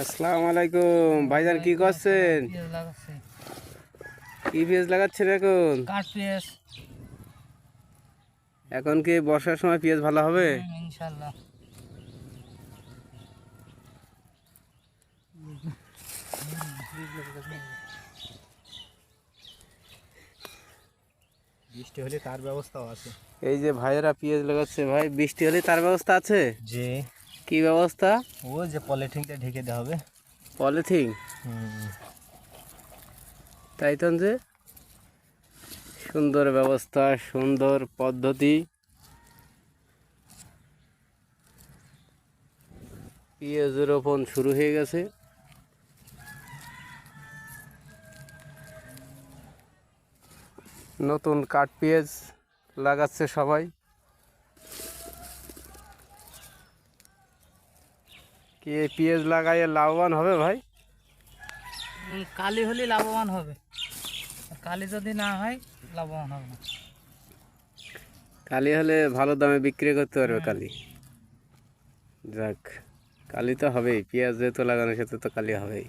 আসসালামু আলাইকুম ভাইজান, কি করছেন? কি পেঁয়াজ লাগাচ্ছেন এখন? কাঠ পেঁয়াজ। এখন কি বর্ষার সময় পেঁয়াজ ভালো হবে? ইনশাআল্লাহ। বৃষ্টি হলে তার ব্যবস্থাও আছে। এই যে ভাইয়েরা পেঁয়াজ লাগাচ্ছে, ভাই বৃষ্টি হলে তার ব্যবস্থা আছে? যে কি ব্যবস্থা? ও যে পলিথিনটা ঢেকে দেওয়া হবে। পলিথিন? তাই তো, যে সুন্দর ব্যবস্থা, সুন্দর পদ্ধতি। পেঁয়াজ রোপণ শুরু হয়ে গেছে। নতুন কাঠ পেঁয়াজ লাগাচ্ছে সবাই। কি এই পেঁয়াজ লাগাইয়ে লাভবান হবে ভাই? কালি হলে লাভবান হবে, কালি যদি না হয় লাভবান হবে না। কালি হলে ভালো দামে বিক্রি করতে পারবে কালি। যাক, কালি তো হবেই, পেঁয়াজ যেহেতু লাগানো সেহেতু তো কালি হবেই।